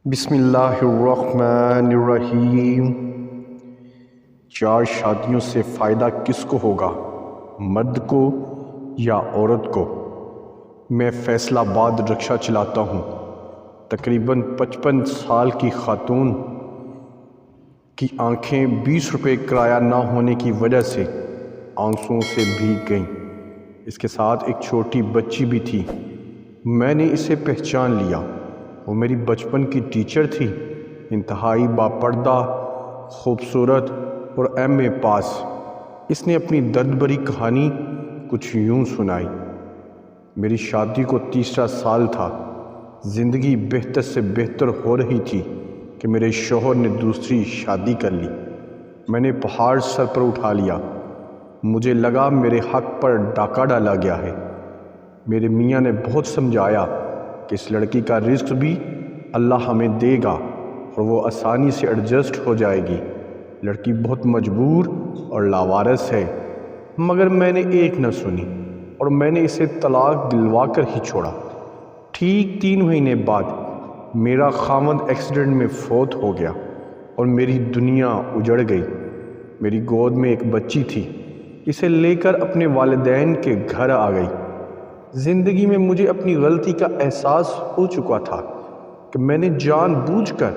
بسم اللہ الرحمن الرحیم۔ 4 شادیوں سے فائدہ کس کو ہوگا، مرد کو یا عورت کو؟ میں فیصل آباد رکشہ چلاتا ہوں۔ تقریباً 55 سال کی خاتون کی آنکھیں 20 روپے کرایہ نہ ہونے کی وجہ سے آنسوؤں سے بھیگ گئیں۔ اس کے ساتھ ایک چھوٹی بچی بھی تھی۔ میں نے اسے پہچان لیا، وہ میری بچپن کی ٹیچر تھی، انتہائی باپردہ، خوبصورت اور ایم اے پاس۔ اس نے اپنی درد بھری کہانی کچھ یوں سنائی۔ میری شادی کو 3را سال تھا۔ زندگی بہتر سے بہتر ہو رہی تھی کہ میرے شوہر نے دوسری شادی کر لی۔ میں نے پہاڑ سر پر اٹھا لیا۔ مجھے لگا میرے حق پر ڈاکہ ڈالا گیا ہے۔ میرے میاں نے بہت سمجھایا کہ اس لڑکی کا رزق بھی اللہ ہمیں دے گا اور وہ آسانی سے ایڈجسٹ ہو جائے گی۔ لڑکی بہت مجبور اور لاوارث ہے، مگر میں نے ایک نہ سنی اور میں نے اسے طلاق دلوا کر ہی چھوڑا۔ ٹھیک 3 مہینے بعد میرا خاوند ایکسیڈنٹ میں فوت ہو گیا اور میری دنیا اجڑ گئی۔ میری گود میں ایک بچی تھی، اسے لے کر اپنے والدین کے گھر آ گئی۔ زندگی میں مجھے اپنی غلطی کا احساس ہو چکا تھا کہ میں نے جان بوجھ کر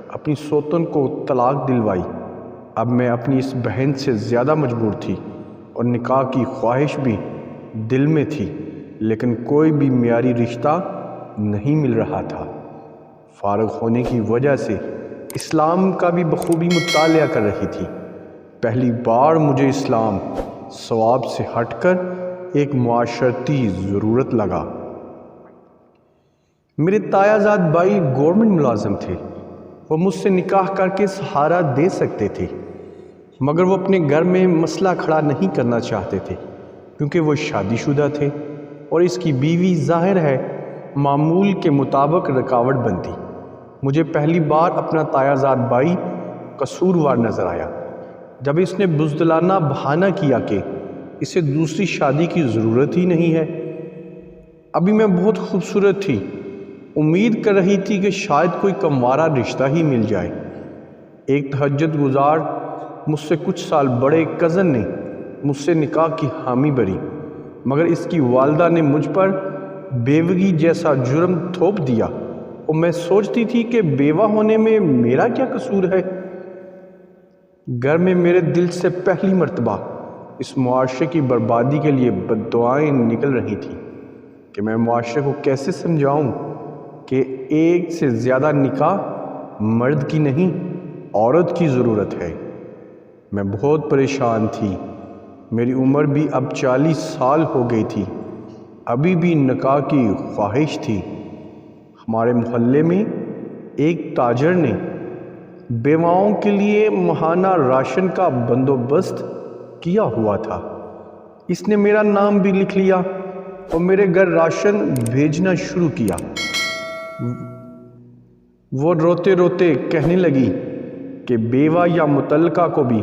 اپنی سوتن کو طلاق دلوائی۔ اب میں اپنی اس بہن سے زیادہ مجبور تھی اور نکاح کی خواہش بھی دل میں تھی، لیکن کوئی بھی معیاری رشتہ نہیں مل رہا تھا۔ فارغ ہونے کی وجہ سے اسلام کا بھی بخوبی مطالعہ کر رہی تھی۔ پہلی بار مجھے اسلام ثواب سے ہٹ کر ایک معاشرتی ضرورت لگا۔ میرے تایا زاد بھائی گورنمنٹ ملازم تھے۔ وہ مجھ سے نکاح کر کے سہارا دے سکتے تھے، مگر وہ اپنے گھر میں مسئلہ کھڑا نہیں کرنا چاہتے تھے کیونکہ وہ شادی شدہ تھے اور اس کی بیوی ظاہر ہے معمول کے مطابق رکاوٹ بنتی۔ مجھے پہلی بار اپنا تایا زاد بھائی قصوروار نظر آیا جب اس نے بزدلانہ بہانہ کیا کہ اسے دوسری شادی کی ضرورت ہی نہیں ہے۔ ابھی میں بہت خوبصورت تھی، امید کر رہی تھی کہ شاید کوئی کموارہ رشتہ ہی مل جائے۔ ایک تہجد گزار مجھ سے کچھ سال بڑے کزن نے مجھ سے نکاح کی حامی بھری، مگر اس کی والدہ نے مجھ پر بیوگی جیسا جرم تھوپ دیا اور میں سوچتی تھی کہ بیوہ ہونے میں میرا کیا قصور ہے۔ گھر میں میرے دل سے پہلی مرتبہ اس معاشرے کی بربادی کے لیے بد دعائیں نکل رہی تھیں کہ میں معاشرے کو کیسے سمجھاؤں کہ ایک سے زیادہ نکاح مرد کی نہیں عورت کی ضرورت ہے۔ میں بہت پریشان تھی۔ میری عمر بھی اب 40 سال ہو گئی تھی، ابھی بھی نکاح کی خواہش تھی۔ ہمارے محلے میں ایک تاجر نے بیواؤں کے لیے ماہانہ راشن کا بندوبست کیا ہوا تھا۔ اس نے میرا نام بھی لکھ لیا اور میرے گھر راشن بھیجنا شروع کیا۔ وہ روتے روتے کہنے لگی کہ بیوہ یا مطلقہ کو بھی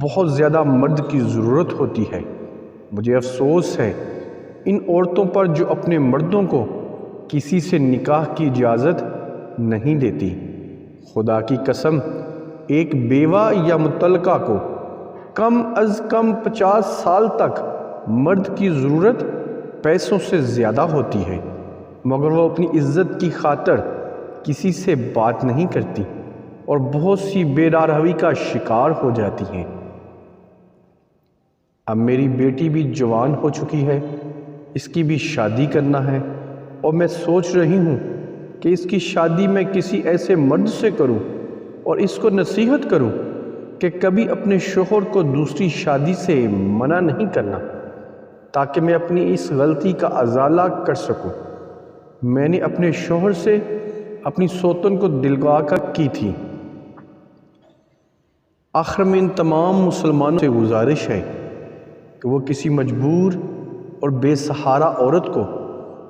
بہت زیادہ مرد کی ضرورت ہوتی ہے۔ مجھے افسوس ہے ان عورتوں پر جو اپنے مردوں کو کسی سے نکاح کی اجازت نہیں دیتی۔ خدا کی قسم، ایک بیوہ یا مطلقہ کو کم از کم 50 سال تک مرد کی ضرورت پیسوں سے زیادہ ہوتی ہے، مگر وہ اپنی عزت کی خاطر کسی سے بات نہیں کرتی اور بہت سی بے راہوی کا شکار ہو جاتی ہیں۔ اب میری بیٹی بھی جوان ہو چکی ہے، اس کی بھی شادی کرنا ہے اور میں سوچ رہی ہوں کہ اس کی شادی میں کسی ایسے مرد سے کروں اور اس کو نصیحت کروں کہ کبھی اپنے شوہر کو دوسری شادی سے منع نہیں کرنا، تاکہ میں اپنی اس غلطی کا ازالہ کر سکوں۔ میں نے اپنے شوہر سے اپنی سوتن کو دلوا کر کی تھی۔ آخر میں ان تمام مسلمانوں سے گزارش ہے کہ وہ کسی مجبور اور بے سہارا عورت کو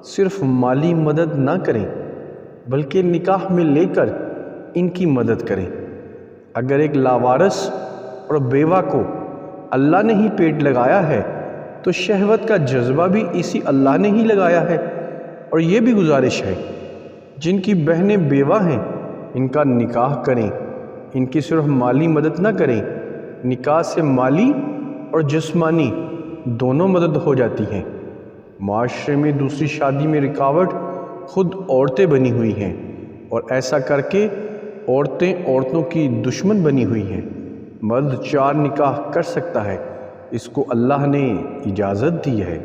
صرف مالی مدد نہ کریں بلکہ نکاح میں لے کر ان کی مدد کریں۔ اگر ایک لاوارث اور بیوہ کو اللہ نے ہی پیٹ لگایا ہے تو شہوت کا جذبہ بھی اسی اللہ نے ہی لگایا ہے۔ اور یہ بھی گزارش ہے جن کی بہنیں بیوہ ہیں ان کا نکاح کریں، ان کی صرف مالی مدد نہ کریں۔ نکاح سے مالی اور جسمانی دونوں مدد ہو جاتی ہیں۔ معاشرے میں دوسری شادی میں رکاوٹ خود عورتیں بنی ہوئی ہیں، اور ایسا کر کے عورتیں عورتوں کی دشمن بنی ہوئی ہیں۔ مرد 4 نکاح کر سکتا ہے، اس کو اللہ نے اجازت دی ہے۔